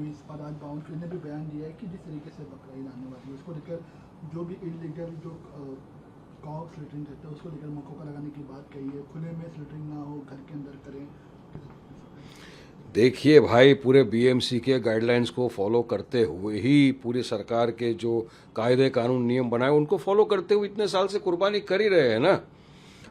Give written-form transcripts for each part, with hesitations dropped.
इस पर आज बाउंस ने भी बयान दिया है कि जिस तरीके से बकरा ईद आने वाली है उसको लेकर जो भी इलीगल जो कॉ स्लिटरिंग करते हैं उसको लेकर मकोका लगाने की बात कही है, खुले में स्लिटरिंग ना हो, घर के अंदर करें। देखिए भाई, पूरे बीएमसी के गाइडलाइंस को फॉलो करते हुए ही पूरी सरकार के जो कायदे कानून नियम बनाए उनको फॉलो करते हुए इतने साल से कुर्बानी कर ही रहे हैं ना।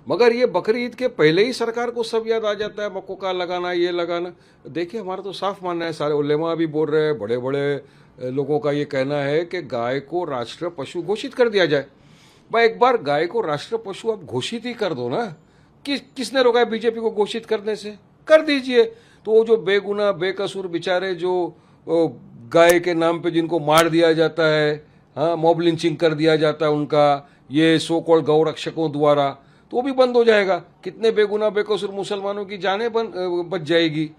मगर ये बकरी ईद के पहले ही सरकार को सब याद आ जाता है, मकोका लगाना, ये लगाना। देखिए, हमारा तो साफ मानना है, सारे उलेमा भी बोल रहे हैं, बड़े बड़े लोगों का ये कहना है कि गाय को राष्ट्रीय पशु घोषित कर दिया जाए। भाई, एक बार गाय को राष्ट्रीय पशु आप घोषित ही कर दो ना। किसने रोका है बीजेपी को घोषित करने से? कर दीजिए। तो वो जो बेगुनाह बेकसूर बेचारे जो गाय के नाम पे जिनको मार दिया जाता है, हाँ, मॉब लिंचिंग कर दिया जाता है उनका, ये सो कॉल्ड गौ रक्षकों द्वारा, तो वो भी बंद हो जाएगा। कितने बेगुनाह बेकसूर मुसलमानों की जानें बच जाएगी।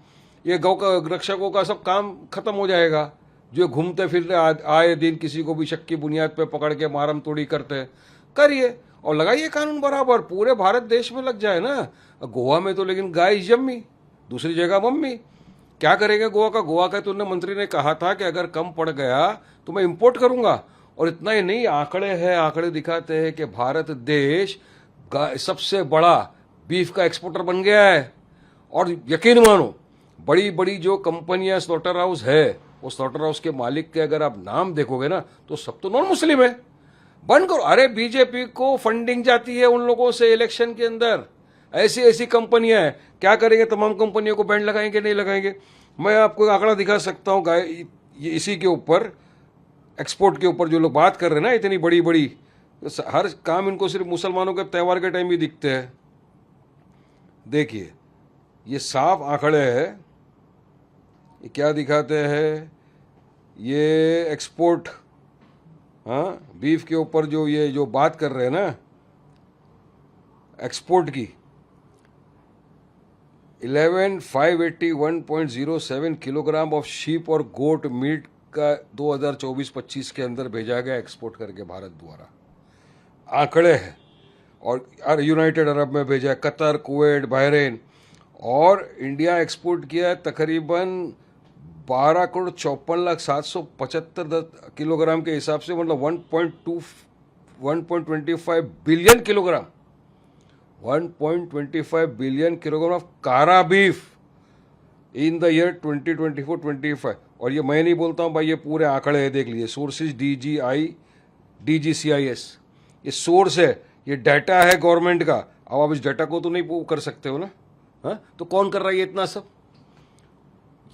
ये गौ रक्षकों का सब काम खत्म हो जाएगा, जो घूमते फिरते आए दिन किसी को भी शक की बुनियाद पे पकड़ के मारम तोड़ी करते हैं। करिए और लगाइए कानून बराबर, पूरे भारत देश में लग जाए ना। गोवा में तो लेकिन गाय जम्मी, दूसरी जगह मम्मी। क्या करेंगे गोवा का? गोवा का तो उन्हें मंत्री ने कहा था कि अगर कम पड़ गया तो मैं इंपोर्ट करूंगा। और इतना ही नहीं, आंकड़े दिखाते हैं कि भारत देश सबसे बड़ा बीफ का एक्सपोर्टर बन गया है। और यकीन मानो, बड़ी बड़ी जो कंपनियां स्लॉटर हाउस है, वो स्लॉटर हाउस के मालिक के अगर आप नाम देखोगे ना तो सब तो नॉन मुस्लिम है। बंद करो। अरे, बीजेपी को फंडिंग जाती है उन लोगों से इलेक्शन के अंदर। ऐसी ऐसी कंपनियां हैं, क्या करेंगे? तमाम कंपनियों को बैंड लगाएंगे? नहीं लगाएंगे। मैं आपको आंकड़ा दिखा सकता हूं ये इसी के ऊपर, एक्सपोर्ट के ऊपर जो लोग बात कर रहे हैं ना, इतनी बड़ी बड़ी, हर काम इनको सिर्फ मुसलमानों के त्यौहार के टाइम ही दिखते हैं। देखिए, ये साफ आंकड़े हैं। ये क्या दिखाते हैं? ये एक्सपोर्ट, हाँ, बीफ के ऊपर ये जो बात कर रहे हैं ना एक्सपोर्ट की, 11,581.07 किलोग्राम ऑफ शीप और गोट मीट का 2024-25 के अंदर भेजा गया एक्सपोर्ट करके भारत द्वारा। आंकड़े हैं। और यूनाइटेड अरब में भेजा है, कतर, कुवैत, बहरीन। और इंडिया एक्सपोर्ट किया है तकरीबन 12,54,775 किलोग्राम के हिसाब से, मतलब 1.25 billion kilogram, 1.25 billion kilogram of कारा बीफ इन द ईयर 2024-25। और ये मैं नहीं बोलता हूँ भाई, ये पूरे आंकड़े हैं, देख लीजिए। सोर्सेज DGCIS, ये सोर्स है, ये डाटा है गवर्नमेंट का। अब आप इस डाटा को तो नहीं कर सकते हो ना। हाँ, तो कौन कर रहा है ये इतना सब?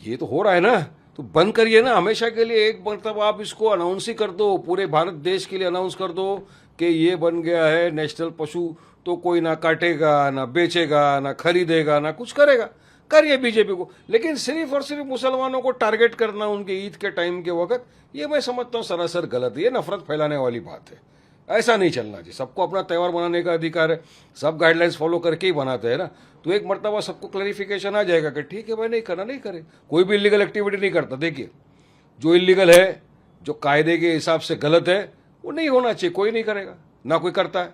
ये तो हो रहा है ना, तो बंद करिए ना हमेशा के लिए। एक मतलब आप इसको अनाउंस ही कर दो, पूरे भारत देश के लिए अनाउंस कर दो कि ये बन गया है नेशनल पशु। तो कोई ना काटेगा, ना बेचेगा, ना खरीदेगा, ना कुछ करेगा। करिए बीजेपी को, लेकिन सिर्फ और सिर्फ मुसलमानों को टारगेट करना उनके ईद के टाइम के वक्त, ये मैं समझता हूँ सरासर गलत है। ये नफरत फैलाने वाली बात है। ऐसा नहीं चलना चाहिए। सबको अपना त्यौहार मनाने का अधिकार है, सब गाइडलाइंस फॉलो करके ही बनाते हैं ना। तो एक मरतबा सबको क्लैरिफिकेशन आ जाएगा कि ठीक है भाई, नहीं करना, नहीं करे। कोई भी इलीगल एक्टिविटी नहीं करता। देखिए, जो इलीगल है, जो कायदे के हिसाब से गलत है, वो नहीं होना चाहिए। कोई नहीं करेगा, ना कोई करता है।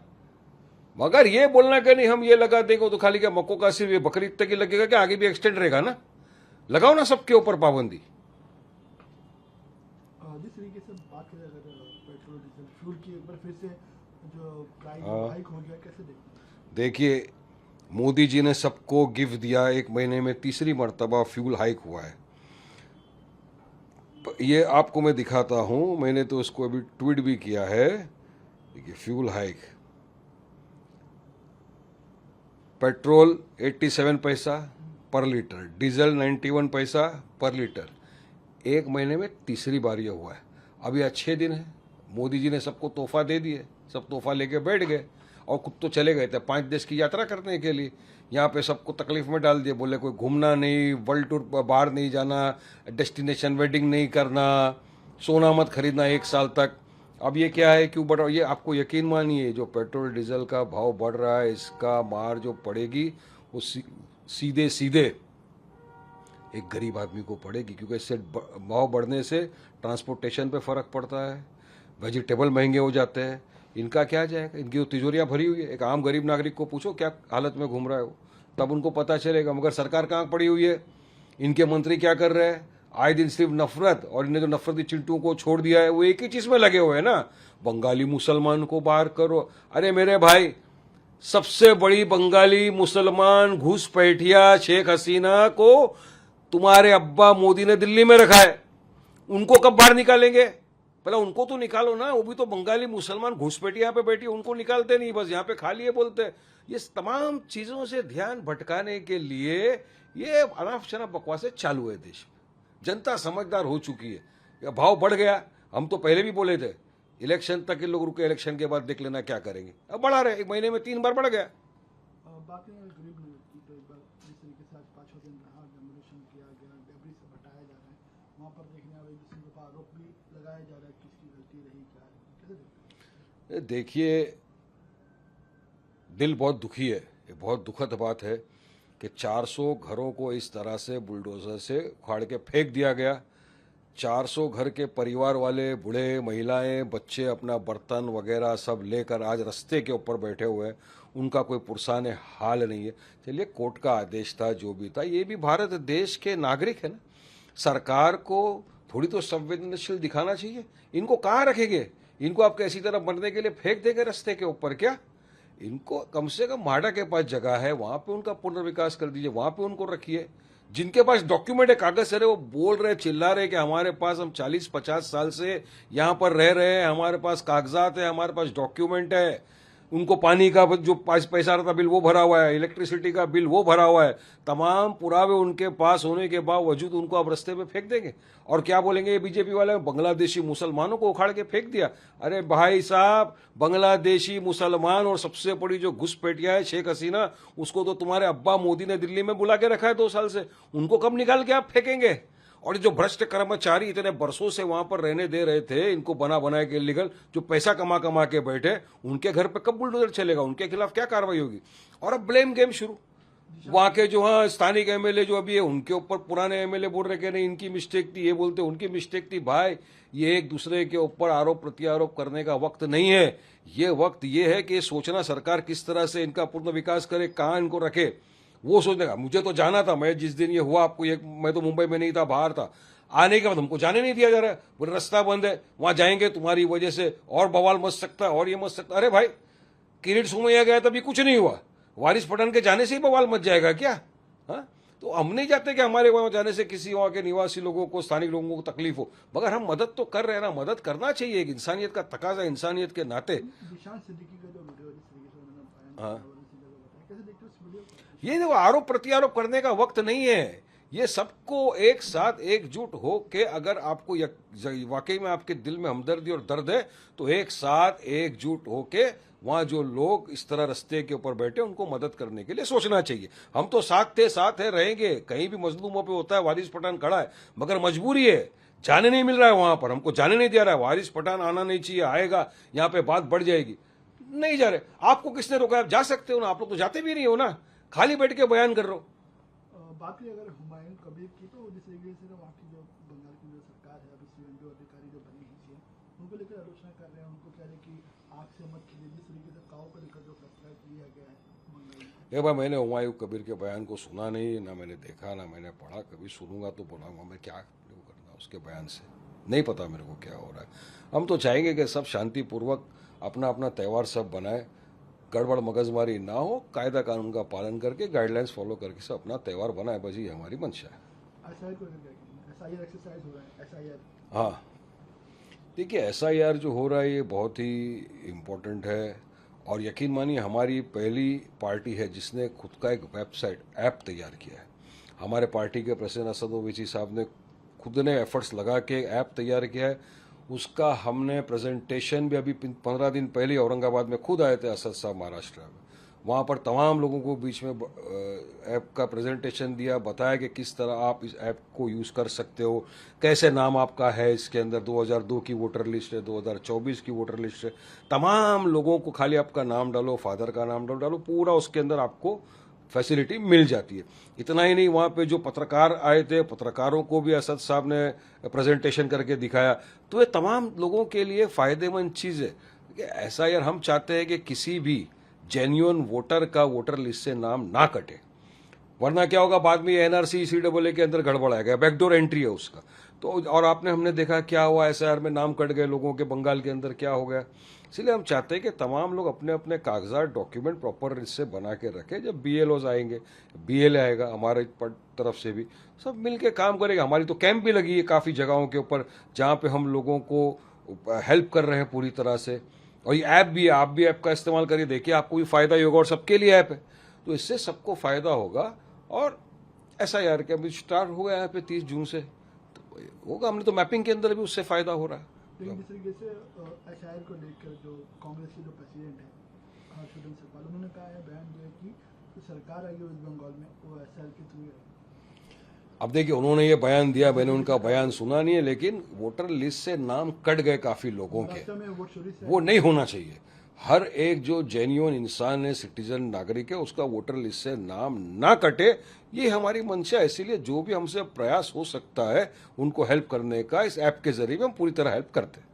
मगर ये बोलना कि नहीं हम ये लगा देंगे तो खाली क्या मक्कों का सिर्फ ये बकरी तक ही लगेगा, कि आगे भी एक्सटेंड रहेगा ना? लगाओ ना सबके ऊपर पाबंदी। जिस तरीके से बात करें अगर पेट्रोल डीजल फ्यूल की, एक बार फिर से जो प्राइस हाइक हो गया, कैसे देखते हैं? देखिए, मोदी जी ने सबको गिफ्ट दिया। एक महीने में तीसरी मर्तबा फ्यूल हाइक हुआ है। ये आपको मैं दिखाता हूं, मैंने तो इसको अभी ट्वीट भी किया है। देखिए, फ्यूल हाइक, पेट्रोल 87 पैसा पर लीटर, डीजल 91 पैसा पर लीटर। एक महीने में तीसरी बार ये हुआ है। अभी अच्छे दिन है, मोदी जी ने सबको तोहफा दे दिए, सब तोहफा लेके बैठ गए और खुद तो चले गए थे 5 देश की यात्रा करने के लिए। यहाँ पे सबको तकलीफ में डाल दिए, बोले कोई घूमना नहीं, वर्ल्ड टूर बाहर नहीं जाना, डेस्टिनेशन वेडिंग नहीं करना, सोना मत खरीदना 1 साल तक। अब ये क्या है, क्यों बढ़ रहा है? ये आपको यकीन मानिए, जो पेट्रोल डीजल का भाव बढ़ रहा है, इसका मार जो पड़ेगी वो सीधे सीधे एक गरीब आदमी को पड़ेगी। क्योंकि इससे भाव बढ़ने से ट्रांसपोर्टेशन पे फ़र्क पड़ता है, वेजिटेबल महंगे हो जाते हैं। इनका क्या जाएगा? इनकी तो तिजोरियाँ भरी हुई है। एक आम गरीब नागरिक को पूछो क्या हालत में घूम रहा है वो, तब उनको पता चलेगा। मगर सरकार कहाँ पड़ी हुई है, इनके मंत्री क्या कर रहे हैं? आए दिन सिर्फ नफरत, और इन्हें जो नफरती चिंटुओं को छोड़ दिया है वो एक ही चीज में लगे हुए हैं ना, बंगाली मुसलमान को बाहर करो। अरे मेरे भाई, सबसे बड़ी बंगाली मुसलमान घुसपैठिया शेख हसीना को तुम्हारे अब्बा मोदी ने दिल्ली में रखा है, उनको कब बाहर निकालेंगे? पहले उनको तो निकालो ना, वो भी तो बंगाली मुसलमान घुसपैठिया पे बैठी, उनको निकालते नहीं, बस यहाँ पे खाली है बोलते। ये तमाम चीजों से ध्यान भटकाने के लिए ये अनाप शनाप बकवासें चालू है देश में। जनता समझदार हो चुकी है, या भाव बढ़ गया, हम तो पहले भी बोले थे इलेक्शन तक ये लोग रुके, इलेक्शन के बाद देख लेना क्या करेंगे, अब बढ़ा रहे, 1 महीने में 3 बार बढ़ गया। बात है गरीब लोगों की, तो एक बार जिस तरीके से आज 5-6 दिन रहा, डेमोलिशन किया गया, डेब्रिस से हटाया जा रहा है, वहाँ पर देखने वाले जिसके ऊपर आरोप भी लगाया जा रहा है, किसकी गलती रही, क्या है, कैसे देखते हैं? देखिए, दिल बहुत दुखी है, ये बहुत दुखद बात है कि 400 घरों को इस तरह से बुलडोजर से उखाड़ के फेंक दिया गया। 400 घर के परिवार वाले, बूढ़े, महिलाएं, बच्चे अपना बर्तन वगैरह सब लेकर आज रास्ते के ऊपर बैठे हुए हैं, उनका कोई पुरसान हाल नहीं है। चलिए, कोर्ट का आदेश था, जो भी था, ये भी भारत देश के नागरिक है ना, सरकार को थोड़ी तो संवेदनशील दिखाना चाहिए। इनको कहाँ रखेंगे? इनको आप कैसी तरह बनने के लिए फेंक देंगे रास्ते के ऊपर क्या? इनको कम से कम माडा के पास जगह है, वहां पे उनका पुनर्विकास कर दीजिए, वहां पे उनको रखिए। जिनके पास डॉक्यूमेंट है, कागज है, वो बोल रहे, चिल्ला रहे कि हमारे पास, हम 40-50 साल से यहां पर रह रहे हैं, हमारे पास कागजात है, हमारे पास डॉक्यूमेंट है, उनको पानी का जो पैसा रहता बिल वो भरा हुआ है, इलेक्ट्रिसिटी का बिल वो भरा हुआ है, तमाम पुरावे उनके पास होने के बावजूद उनको आप रास्ते पे फेंक देंगे। और क्या बोलेंगे ये बीजेपी वाले, बांग्लादेशी मुसलमानों को उखाड़ के फेंक दिया। अरे भाई साहब, बांग्लादेशी मुसलमान और सबसे बड़ी जो घुसपैठिया है शेख हसीना, उसको तो तुम्हारे अब्बा मोदी ने दिल्ली में बुला के रखा है 2 साल से, उनको कब निकाल के आप फेंकेंगे? और जो भ्रष्ट कर्मचारी इतने बरसों से वहां पर रहने दे रहे थे, इनको बना बनाए के लीगल, जो पैसा कमा कमा के बैठे, उनके घर पे कब बुलडोजर चलेगा? उनके खिलाफ क्या कार्रवाई होगी? और अब ब्लेम गेम शुरू। वहां के जो हाँ स्थानिक एमएलए जो अभी है, उनके ऊपर पुराने एमएलए बोल रहे कि नहीं इनकी मिस्टेक थी, ये बोलते उनकी मिस्टेक थी। भाई, ये एक दूसरे के ऊपर आरोप प्रत्यारोप करने का वक्त नहीं है। ये वक्त ये है कि सोचना सरकार किस तरह से इनका पूर्ण विकास करे, कहाँ इनको रखे, वो सोचने का। मुझे तो जाना था, मैं जिस दिन ये हुआ आपको, ये मैं तो मुंबई में नहीं था, बाहर था, आने के बाद हमको जाने नहीं दिया जा रहा है, बोले रास्ता बंद है, वहां जाएंगे तुम्हारी वजह से और बवाल मच सकता है और ये मच सकता है। अरे भाई, किरीट सोमैया गया तभी कुछ नहीं हुआ, वारिस पठान के जाने से ही बवाल मच जाएगा क्या? हाँ, तो हम नहीं चाहते कि हमारे वहां जाने से किसी वहां के निवासी लोगों को, स्थानिक लोगों को तकलीफ हो, मगर हम मदद तो कर रहे हैं ना, मदद करना चाहिए, एक इंसानियत का तकाजा, इंसानियत के नाते। निशान सिद्दीकी का जो वीडियो जिस तरीके से उन्होंने बयान हाँ, किया, कैसे देखते हो इस वीडियो को? ये देखो, आरोप प्रत्यारोप करने का वक्त नहीं है। ये सबको एक साथ एकजुट हो के, अगर आपको वाकई में आपके दिल में हमदर्दी और दर्द है, तो एक साथ एकजुट हो के वहां जो लोग इस तरह रास्ते के ऊपर बैठे, उनको मदद करने के लिए सोचना चाहिए। हम तो साथ थे, साथ है, रहेंगे। कहीं भी मजलूमों पे होता है, वारिस पठान खड़ा है, मगर मजबूरी है, जाने नहीं मिल रहा है वहां पर, हमको जाने नहीं दिया रहा है। वारिस पठान आना नहीं चाहिए, आएगा, यहाँ पे बात बढ़ जाएगी, नहीं जा रहे। आपको किसने रोका? आप जा सकते हो ना, आप लोग तो जाते भी नहीं हो ना, खाली बैठ के बयान कर रहे हो। बात करें अगर हुमायूं कबीर की, तो जिस तरीके से वहाँ की जो बंगाल की जो सरकार है, अभी सीएम जो अधिकारी जो बने हैं सीएम, उनको लेकर आलोचना कर रहे हैं, उनको कह रहे हैं कि आग से मत खेलिए, जिस तरीके से काऊ को लेकर जो फैसला लिया गया है बंगाल में। एक बार मैंने हुमायूं कबीर के बयान को सुना नहीं, ना मैंने देखा, ना मैंने पढ़ा, कभी सुनूंगा तो बोलाऊंगा मैं, क्या करना उसके बयान से, नहीं पता मेरे को क्या हो रहा है। हम तो चाहेंगे कि सब शांतिपूर्वक अपना अपना त्यौहार सब बनाए, गड़बड़ मगजमारी ना हो, कायदा कानून का पालन करके, गाइडलाइंस फॉलो करके सब अपना त्यौहार बनाए, बस ये हमारी मंशा है। एसआईआर को लेकर क्या कहेंगे? एसआईआर एक्सरसाइज हो रहा है, एसआईआर। हाँ, देखिए, एसआईआर जो हो रहा है ये बहुत ही इम्पोर्टेंट है, और यकीन मानिए हमारी पहली पार्टी है जिसने खुद का एक वेबसाइट ऐप तैयार किया है। हमारे पार्टी के प्रेसिडेंट असद ओवैसी साहब ने खुद ने एफर्ट्स लगा के ऐप तैयार किया है। उसका हमने प्रेजेंटेशन भी अभी 15 दिन पहले औरंगाबाद में खुद आए थे असद साहब महाराष्ट्र में, वहाँ पर तमाम लोगों को बीच में ऐप का प्रेजेंटेशन दिया, बताया कि किस तरह आप इस ऐप को यूज़ कर सकते हो, कैसे नाम आपका है इसके अंदर, 2002 की वोटर लिस्ट है, 2024 की वोटर लिस्ट है, तमाम लोगों को खाली आपका नाम डालो, फादर का नाम डालो, पूरा उसके अंदर आपको फैसिलिटी मिल जाती है। इतना ही नहीं, वहाँ पे जो पत्रकार आए थे, पत्रकारों को भी असद साहब ने प्रेजेंटेशन करके दिखाया। तो ये तमाम लोगों के लिए फ़ायदेमंद चीज़ है कि एसआईआर हम चाहते हैं कि किसी भी जेन्युइन वोटर का वोटर लिस्ट से नाम ना कटे। वरना क्या होगा, बाद में एनआरसी सीडब्ल्यूए के अंदर गड़बड़ आएगा, बैकडोर एंट्री है उसका। तो और हमने देखा क्या हुआ, एसआईआर में नाम कट गए लोगों के, बंगाल के अंदर क्या हो गया। इसलिए हम चाहते हैं कि तमाम लोग अपने अपने कागजात डॉक्यूमेंट प्रॉपर इससे बना के रखें। जब बीएलओज आएंगे, बीएलए आएगा हमारे तरफ से भी, सब मिल के काम करेंगे। हमारी तो कैंप भी लगी है काफ़ी जगहों के ऊपर जहाँ पे हम लोगों को हेल्प कर रहे हैं पूरी तरह से। और ये ऐप भी है, आप भी ऐप का इस्तेमाल करिए, देखिए आपको भी फ़ायदा ही होगा, और सबके लिए ऐप है तो इससे सबको फ़ायदा होगा। और एसआईआर के अभी स्टार्ट हो गया है पे 30 जून से, तो होगा। हमने तो मैपिंग के अंदर भी उससे फ़ायदा हो रहा है। लेकिन जिस तरीके से एसआईआर को लेकर जो कांग्रेस के जो प्रेसिडेंट है हर्षवर्धन सतपाल, उन्होंने कहा है, बयान दिया है कि जो सरकार आई है वेस्ट बंगाल में वो एसआईआर के थ्रू है। अब देखिए, उन्होंने ये बयान दिया, मैंने उनका बयान सुना नहीं है, लेकिन वोटर लिस्ट से नाम कट गए काफ़ी लोगों के, वास्तव में वोट चोरी से वो नहीं होना चाहिए। हर एक जो जेन्युइन इंसान है, सिटीजन नागरिक है, उसका वोटर लिस्ट से नाम ना कटे, ये हमारी मंशा है। इसीलिए जो भी हमसे प्रयास हो सकता है उनको हेल्प करने का, इस ऐप के जरिए हम पूरी तरह हेल्प करते हैं।